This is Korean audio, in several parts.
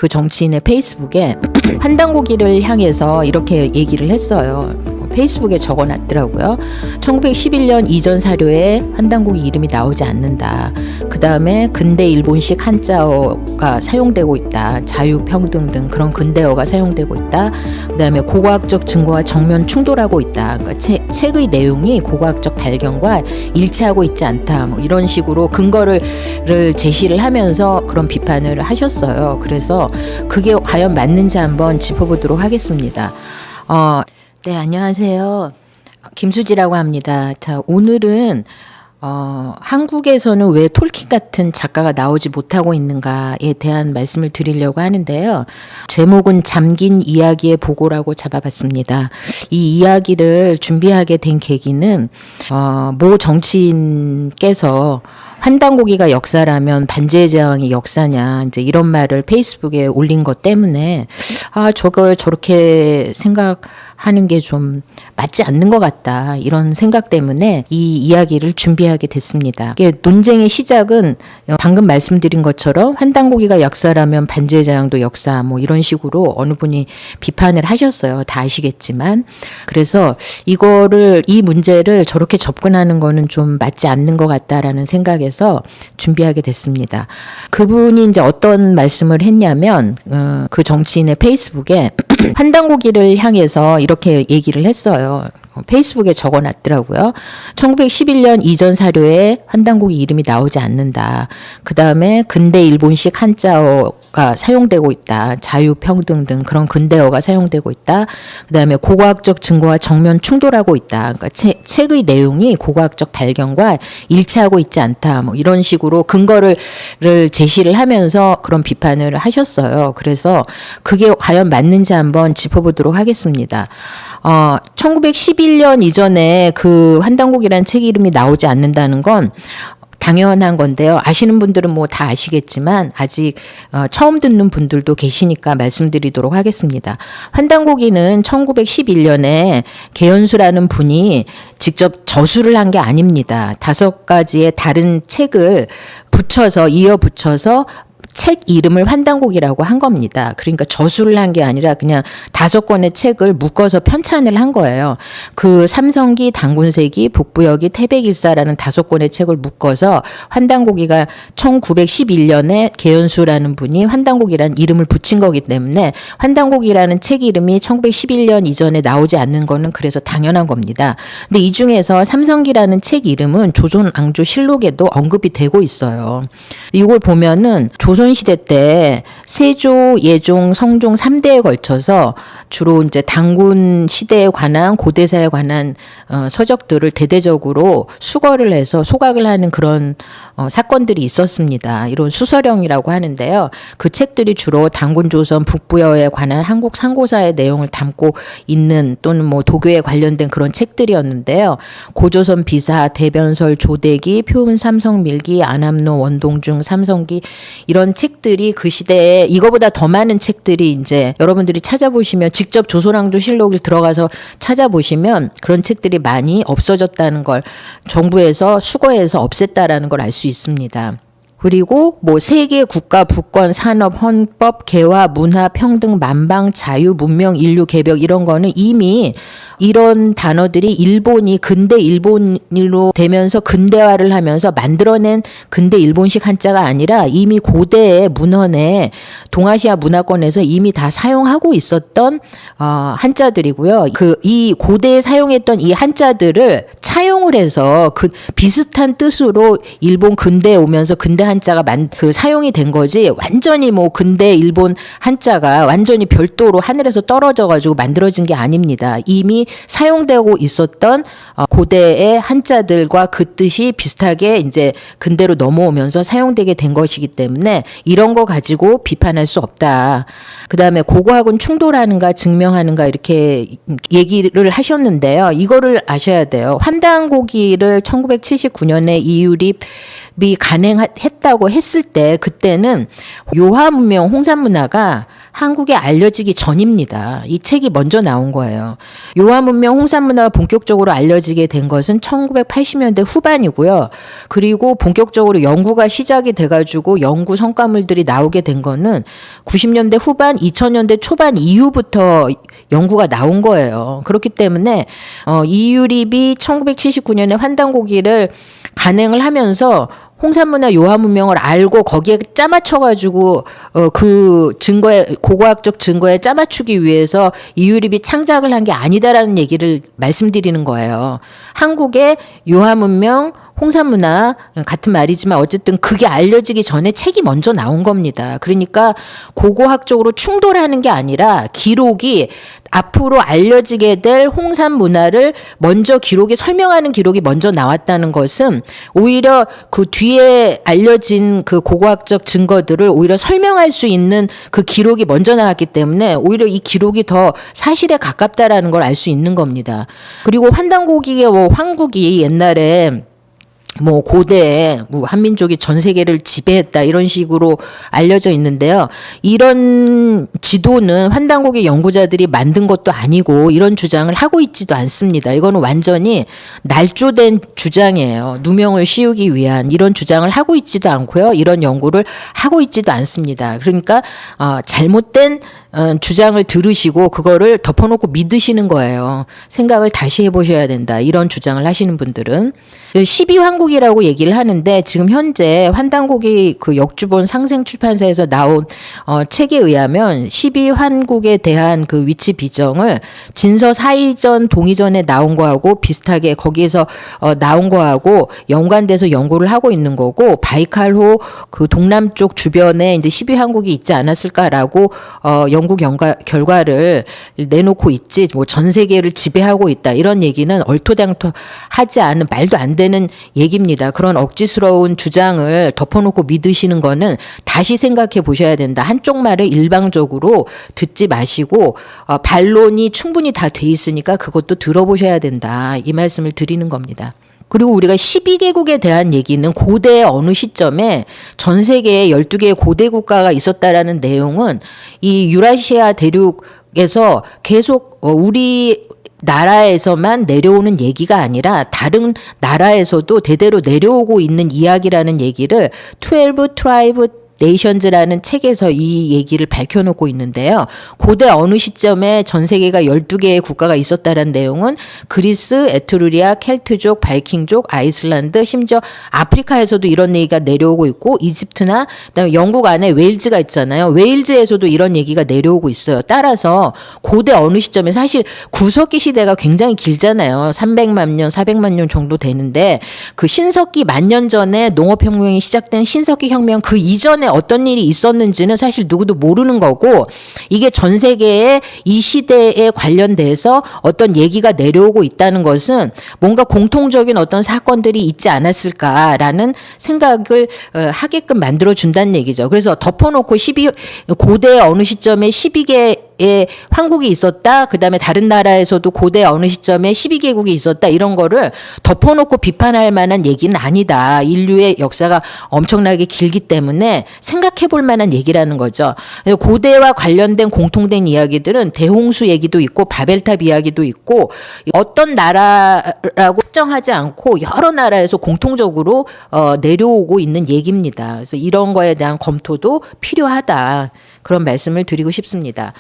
그 정치인의 페이스북에 환단고기를 향해서 이렇게 얘기를 했어요. 페이스북에 적어놨더라고요. 1911년 이전 사료에 환단고기 이름이 나오지 않는다. 그 다음에 근대 일본식 한자어가 사용되고 있다. 자유평등 등 그런 근대어가 사용되고 있다. 그 다음에 고고학적 증거와 정면 충돌하고 있다. 그러니까 책의 내용이 고고학적 발견과 일치하고 있지 않다. 뭐 이런 식으로 근거를 제시를 하면서 그런 비판을 하셨어요. 그래서 그게 과연 맞는지 한번 짚어보도록 하겠습니다. 네, 안녕하세요. 김수지라고 합니다. 자, 오늘은 한국에서는 왜 톨킨 같은 작가가 나오지 못하고 있는가에 대한 말씀을 드리려고 하는데요. 제목은 잠긴 이야기의 보고라고 잡아봤습니다. 이 이야기를 준비하게 된 계기는 모 정치인께서 환단고기가 역사라면 반지의 제왕이 역사냐 이제 이런 말을 페이스북에 올린 것 때문에 저걸 저렇게 생각하는 게 좀 맞지 않는 것 같다 이런 생각 때문에 이 이야기를 준비하게 됐습니다. 이게 논쟁의 시작은 방금 말씀드린 것처럼 환단고기가 역사라면 반지의 제왕도 역사 뭐 이런 식으로 어느 분이 비판을 하셨어요. 다 아시겠지만 그래서 이 문제를 저렇게 접근하는 거는 좀 맞지 않는 것 같다라는 생각에서 준비하게 됐습니다. 그분이 이제 어떤 말씀을 했냐면 그 정치인의 페이스북에 환단고기를 향해서 이렇게 얘기를 했어요. 페이스북에 적어놨더라고요. 1911년 이전 사료에 환단고기 이름이 나오지 않는다. 그 다음에 근대 일본식 한자어가 사용되고 있다. 자유평등 등 그런 근대어가 사용되고 있다. 그 다음에 고고학적 증거와 정면 충돌하고 있다. 그러니까 책의 내용이 고고학적 발견과 일치하고 있지 않다. 뭐 이런 식으로 근거를 제시를 하면서 그런 비판을 하셨어요. 그래서 그게 과연 맞는지 한번 짚어보도록 하겠습니다. 1911년 이전에 그 환단고기라는 책 이름이 나오지 않는다는 건 당연한 건데요. 아시는 분들은 뭐 다 아시겠지만 아직 처음 듣는 분들도 계시니까 말씀드리도록 하겠습니다. 환단고기는 1911년에 개연수라는 분이 직접 저술을 한 게 아닙니다. 5가지의 다른 책을 이어 붙여서 책 이름을 환단고기라고 한 겁니다. 그러니까 저술을 한 게 아니라 그냥 5권의 책을 묶어서 편찬을 한 거예요. 그 삼성기, 단군세기, 북부여기, 태백일사라는 5권의 책을 묶어서 환단고기가 1911년에 개연수라는 분이 환단고기라는 이름을 붙인 거기 때문에 환단고기라는 책 이름이 1911년 이전에 나오지 않는 거는 그래서 당연한 겁니다. 근데 이 중에서 삼성기라는 책 이름은 조선왕조실록에도 언급이 되고 있어요. 이걸 보면은 조선시대 때 세조, 예종, 성종 3대에 걸쳐서 주로 이제 단군 시대에 관한 고대사에 관한 서적들을 대대적으로 수거를 해서 소각을 하는 그런 사건들이 있었습니다. 이런 수서령이라고 하는데요. 그 책들이 주로 단군 조선 북부여에 관한 한국 상고사의 내용을 담고 있는 또는 뭐 도교에 관련된 그런 책들이었는데요. 고조선 비사, 대변설, 조대기, 표은 삼성밀기, 안암로, 원동중, 삼성기 이런 책들이 그 시대에 이거보다 더 많은 책들이 이제 여러분들이 찾아보시면 직접 조선왕조실록을 들어가서 찾아보시면 그런 책들이 많이 없어졌다는 걸 정부에서 수거해서 없앴다라는 걸 알 수 있습니다. 그리고 뭐 세계 국가 부권 산업 헌법 개화 문화 평등 만방 자유 문명 인류 개벽 이런 거는 이미 이런 단어들이 일본이 근대 일본으로 되면서 근대화를 하면서 만들어낸 근대 일본식 한자가 아니라 이미 고대의 문헌에 동아시아 문화권에서 이미 다 사용하고 있었던 한자들이고요. 이 고대에 사용했던 이 한자들을 차용을 해서 그 비슷한 뜻으로 일본 근대에 오면서 근대 한자가 사용이 된 거지 완전히 뭐 근대 일본 한자가 완전히 별도로 하늘에서 떨어져 가지고 만들어진 게 아닙니다. 이미 사용되고 있었던 고대의 한자들과 그 뜻이 비슷하게 이제 근대로 넘어오면서 사용되게 된 것이기 때문에 이런 거 가지고 비판할 수 없다. 그다음에 고고학은 충돌하는가 증명하는가 이렇게 얘기를 하셨는데요. 이거를 아셔야 돼요. 환단고기를 1979년에 이유립이 가능했다고 했을 때 그때는 요하 문명 홍산 문화가 한국에 알려지기 전입니다. 이 책이 먼저 나온 거예요. 요한문명, 홍산문화가 본격적으로 알려지게 된 것은 1980년대 후반이고요. 그리고 본격적으로 연구가 시작이 돼가지고 연구 성과물들이 나오게 된 거는 90년대 후반, 2000년대 초반 이후부터 연구가 나온 거예요. 그렇기 때문에 이유립이 1979년에 환단고기를 간행을 하면서 홍산문화 요한문명을 알고 거기에 짜맞춰가지고 그 증거에 고고학적 증거에 짜맞추기 위해서 이유립이 창작을 한 게 아니다라는 얘기를 말씀드리는 거예요. 한국의 요한문명, 홍산문화 같은 말이지만 어쨌든 그게 알려지기 전에 책이 먼저 나온 겁니다. 그러니까 고고학적으로 충돌하는 게 아니라 기록이 앞으로 알려지게 될 홍산문화를 먼저 기록에 설명하는 기록이 먼저 나왔다는 것은 오히려 그 뒤에 알려진 그 고고학적 증거들을 오히려 설명할 수 있는 그 기록이 먼저 나왔기 때문에 오히려 이 기록이 더 사실에 가깝다라는 걸 알 수 있는 겁니다. 그리고 환단고기의 황국이 옛날에 고대에 한민족이 전 세계를 지배했다 이런 식으로 알려져 있는데요. 이런 지도는 환단고기 연구자들이 만든 것도 아니고 이런 주장을 하고 있지도 않습니다. 이거는 완전히 날조된 주장이에요. 누명을 씌우기 위한 이런 주장을 하고 있지도 않고요. 이런 연구를 하고 있지도 않습니다. 그러니까 잘못된 주장을 들으시고 그거를 덮어놓고 믿으시는 거예요. 생각을 다시 해보셔야 된다. 이런 주장을 하시는 분들은 12환국이라고 얘기를 하는데 지금 현재 환단고기 그 역주본 상생출판사에서 나온 책에 의하면 12환국에 대한 그 위치 비정을 진서 사이전 동이전에 나온 거하고 비슷하게 거기에서 나온 거하고 연관돼서 연구를 하고 있는 거고 바이칼호 그 동남쪽 주변에 이제 12환국이 있지 않았을까라고 연구 결과를 내놓고 있지 전 세계를 지배하고 있다 이런 얘기는 얼토당토하지 않은 말도 안 되는 얘기입니다. 그런 억지스러운 주장을 덮어놓고 믿으시는 거는 다시 생각해 보셔야 된다. 한쪽 말을 일방적으로 듣지 마시고 반론이 충분히 다 돼 있으니까 그것도 들어보셔야 된다. 이 말씀을 드리는 겁니다. 그리고 우리가 12개국에 대한 얘기는 고대의 어느 시점에 전 세계에 12개의 고대 국가가 있었다라는 내용은 이 유라시아 대륙에서 계속 우리 나라에서만 내려오는 얘기가 아니라 다른 나라에서도 대대로 내려오고 있는 이야기라는 얘기를 12 트라이브 네이션즈라는 책에서 이 얘기를 밝혀놓고 있는데요. 고대 어느 시점에 전 세계가 12개의 국가가 있었다는 내용은 그리스, 에트루리아, 켈트족, 바이킹족, 아이슬란드, 심지어 아프리카에서도 이런 얘기가 내려오고 있고 이집트나 그다음에 영국 안에 웨일즈가 있잖아요. 웨일즈에서도 이런 얘기가 내려오고 있어요. 따라서 고대 어느 시점에 사실 구석기 시대가 굉장히 길잖아요. 300만 년, 400만 년 정도 되는데 그 신석기 10,000년 전에 농업혁명이 시작된 신석기 혁명 그 이전에 어떤 일이 있었는지는 사실 누구도 모르는 거고 이게 전 세계에 이 시대에 관련돼서 어떤 얘기가 내려오고 있다는 것은 뭔가 공통적인 어떤 사건들이 있지 않았을까라는 생각을 하게끔 만들어준다는 얘기죠. 그래서 덮어놓고 고대 어느 시점에 12개 황국이 있었다. 그다음에 다른 나라에서도 고대 어느 시점에 12개국이 있었다. 이런 거를 덮어놓고 비판할 만한 얘기는 아니다. 인류의 역사가 엄청나게 길기 때문에 생각해 볼 만한 얘기라는 거죠. 고대와 관련된 공통된 이야기들은 대홍수 얘기도 있고 바벨탑 이야기도 있고 어떤 나라라고 특정하지 않고 여러 나라에서 공통적으로 내려오고 있는 얘기입니다. 그래서 이런 거에 대한 검토도 필요하다. 그런 말씀을 드리고 싶습니다.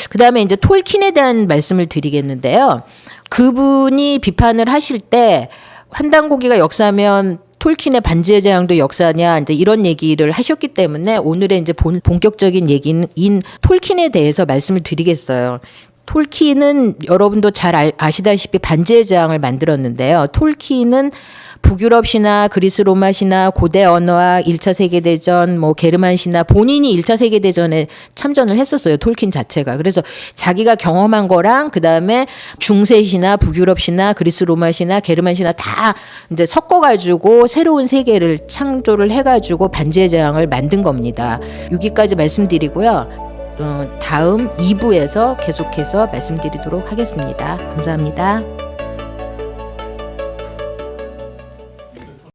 그 다음에 이제 톨킨에 대한 말씀을 드리겠는데요. 그분이 비판을 하실 때 환단고기가 역사면 톨킨의 반지의 제왕도 역사냐 이제 이런 얘기를 하셨기 때문에 오늘의 이제 본격적인 얘기인 톨킨에 대해서 말씀을 드리겠어요. 톨킨은 여러분도 잘 아시다시피 반지의 제왕을 만들었는데요. 톨킨은 북유럽 신화, 그리스 로마 신화, 고대 언어학, 1차 세계대전, 게르만 신화 본인이 1차 세계대전에 참전을 했었어요. 톨킨 자체가. 그래서 자기가 경험한 거랑 그다음에 중세 신화, 북유럽 신화, 그리스 로마 신화, 게르만 신화 다 이제 섞어가지고 새로운 세계를 창조를 해가지고 반지의 제왕을 만든 겁니다. 여기까지 말씀드리고요. 다음 2부에서 계속해서 말씀드리도록 하겠습니다. 감사합니다.